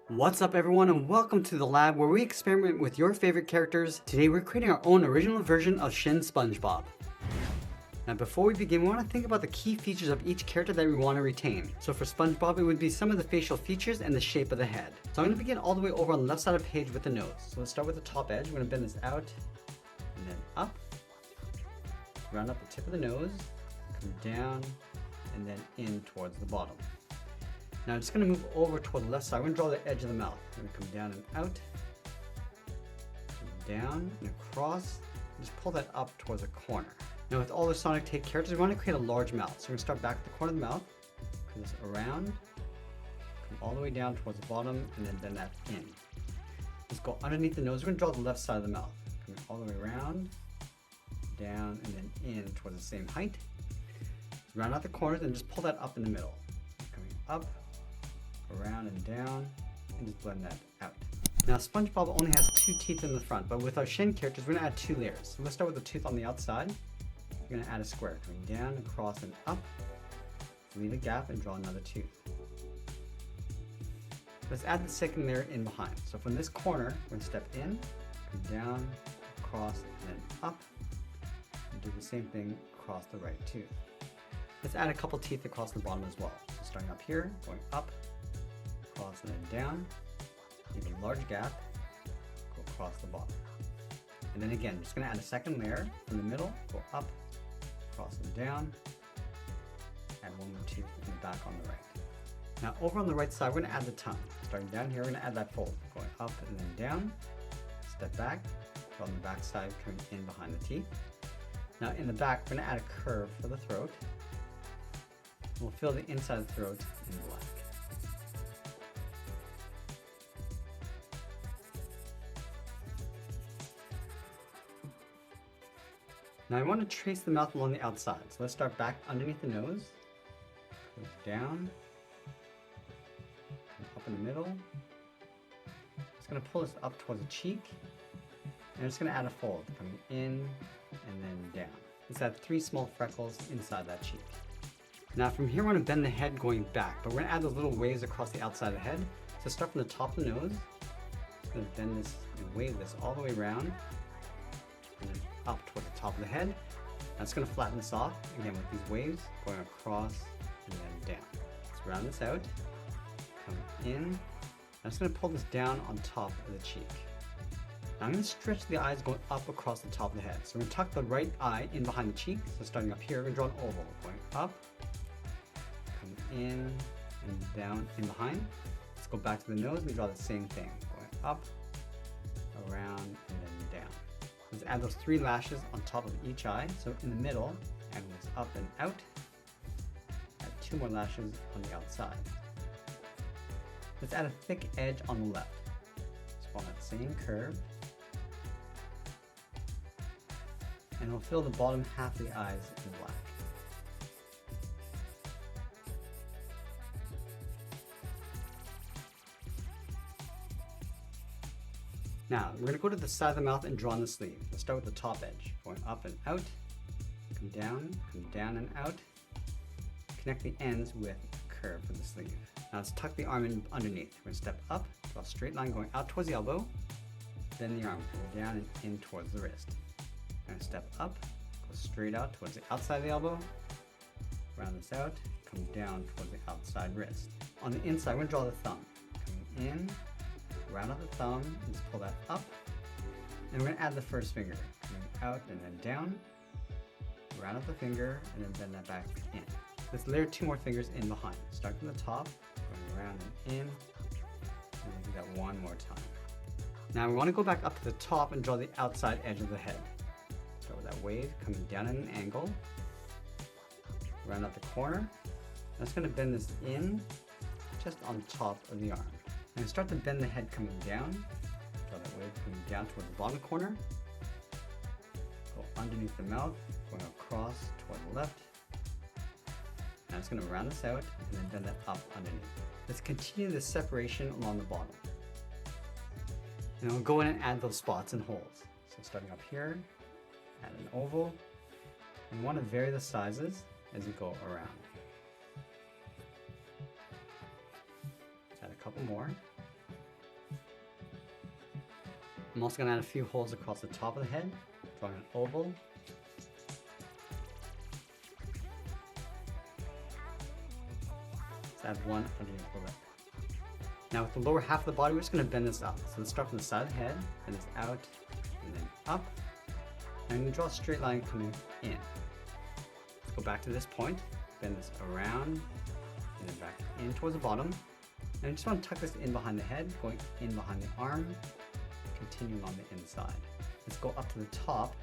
What's up everyone and welcome to the lab where we experiment with your favorite characters. Today we're creating our own original version of Shin Spongebob. Now before we begin, we want to think about the key features of each character that we want to retain. So for Spongebob, it would be some of the facial features and the shape of the head. So I'm going to begin all the way over on the left side of the page with the nose. So let's start with the top edge. We're going to bend this out and then up. Round up the tip of the nose, come down, and then in towards the bottom. Now I'm just going to move over toward the left side. We're going to draw the edge of the mouth. We're going to come down and out, down and across, and just pull that up towards the corner. Now with all the Sonic Take characters, we want to create a large mouth. So we're going to start back at the corner of the mouth, come this around, come all the way down towards the bottom, and then bend that in. Let's go underneath the nose. We're going to draw the left side of the mouth. Coming all the way around, down, and then in towards the same height. Round out the corners and just pull that up in the middle. Coming up, around and down, and just blend that out. Now Spongebob only has 2 teeth in the front, but with our Shin characters, we're going to add 2 layers. So let's start with the tooth on the outside. We're going to add a square, coming down, across, and up. Leave a gap and draw another tooth. Let's add the second layer in behind. So from this corner, we're going to step in, come down, across, and then up. And do the same thing across the right tooth. Let's add a couple teeth across the bottom as well. So starting up here, going up, across and then down, leave a large gap, go across the bottom. And then again, just going to add a second layer from the middle, go up, across and down, add one more tooth in the back on the right. Now over on the right side, we're going to add the tongue. Starting down here, we're going to add that fold, going up and then down, step back, on the back side, coming in behind the teeth. Now in the back, we're going to add a curve for the throat. We'll fill the inside of the throat in black. Now I want to trace the mouth along the outside. So let's start back underneath the nose, go down, up in the middle. Just going to pull this up towards the cheek, and I'm just going to add a fold, coming in and then down. Let's add 3 small freckles inside that cheek. Now from here, we're going to bend the head going back, but we're going to add those little waves across the outside of the head. So start from the top of the nose, just going to bend this and wave this all the way around, and then up toward the top of the head. Now it's going to flatten this off, again with these waves, going across and then down. Let's round this out, come in. I'm just going to pull this down on top of the cheek. Now I'm going to stretch the eyes going up across the top of the head. So we're going to tuck the right eye in behind the cheek. So starting up here, we're going to draw an oval, going up, in and down in behind. Let's go back to the nose and draw the same thing, going up, around, and then down. Let's add those 3 lashes on top of each eye. So in the middle, and this up and out. Add 2 more lashes on the outside. Let's add a thick edge on the left. Just follow that same curve. And we'll fill the bottom half of the eyes in black. Now, we're going to go to the side of the mouth and draw on the sleeve. Let's start with the top edge, going up and out, come down and out. Connect the ends with a curve for the sleeve. Now let's tuck the arm in underneath. We're going to step up, draw a straight line going out towards the elbow, then the arm, go down and in towards the wrist. We're going to step up, go straight out towards the outside of the elbow, round this out, come down towards the outside wrist. On the inside, we're going to draw the thumb, coming in, round out the thumb, and just pull that up. And we're going to add the first finger, coming out and then down, round out the finger, and then bend that back in. Let's layer 2 more fingers in behind. Start from the top, going around and in, and then do that one more time. Now we want to go back up to the top and draw the outside edge of the head. Start with that wave, coming down at an angle, round out the corner. I'm just going to bend this in, just on top of the arm. And start to bend the head coming down, draw that wave coming down toward the bottom corner, go underneath the mouth, going across toward the left. Now I'm just going to round this out and then bend that up underneath. Let's continue this separation along the bottom. And we'll go in and add those spots and holes. So starting up here, add an oval, and you want to vary the sizes as you go around. Add a couple more. I'm also going to add a few holes across the top of the head, drawing an oval. Let's add one underneath the lip. Now with the lower half of the body, we're just going to bend this up. So let's start from the side of the head, bend this out, and then up. And I'm going to draw a straight line coming in. Let's go back to this point, bend this around, and then back in towards the bottom. And I just want to tuck this in behind the head, going in behind the arm, continuing on the inside. Let's go up to the top,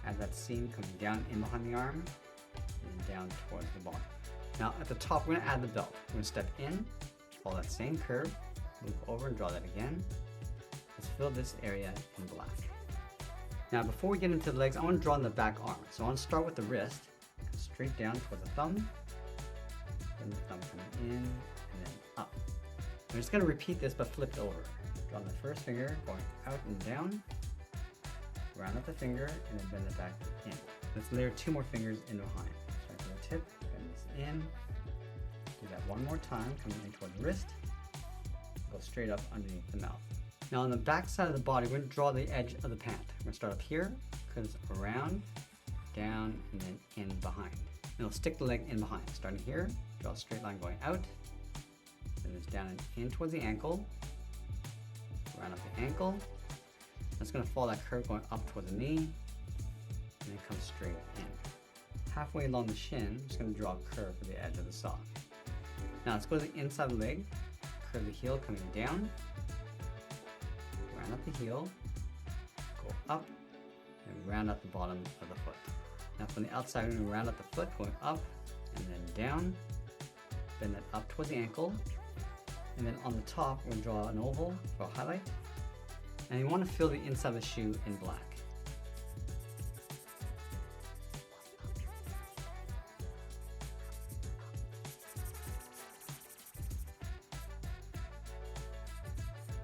add that seam coming down in behind the arm, and down towards the bottom. Now at the top, we're going to add the belt. We're going to step in, follow that same curve, move over and draw that again. Let's fill this area in black. Now before we get into the legs, I want to draw in the back arm. So I want to start with the wrist, straight down towards the thumb, and the thumb coming in, and then up. I'm just going to repeat this but flipped over. Draw the first finger, going out and down, round up the finger, and then bend it back in. Let's layer 2 more fingers in behind. Start from the tip, bend this in, do that one more time, coming in towards the wrist, go straight up underneath the mouth. Now on the back side of the body, we're going to draw the edge of the pant. We're going to start up here, because around, down, and then in behind. And we'll stick the leg in behind. Starting here, draw a straight line going out, then it's down and in towards the ankle, round up the ankle. That's going to follow that curve going up towards the knee, and then come straight in. Halfway along the shin, I'm just going to draw a curve for the edge of the sock. Now let's go to the inside of the leg, curve the heel coming down, round up the heel, go up, and round up the bottom of the foot. Now from the outside, we're going to round up the foot, going up and then down, bend that up towards the ankle, and then on the top, we're going to draw an oval for a highlight, and you want to fill the inside of the shoe in black.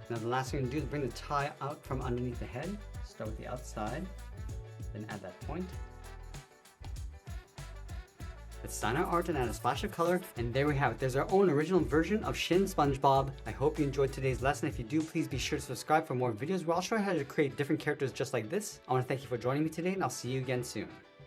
Now the last thing we're going to do is bring the tie out from underneath the head. Start with the outside, then add that point. Let's sign our art and add a splash of color, and there we have it. There's our own original version of Shin Spongebob. I hope you enjoyed today's lesson. If you do, please be sure to subscribe for more videos where I'll show you how to create different characters just like this. I want to thank you for joining me today, and I'll see you again soon.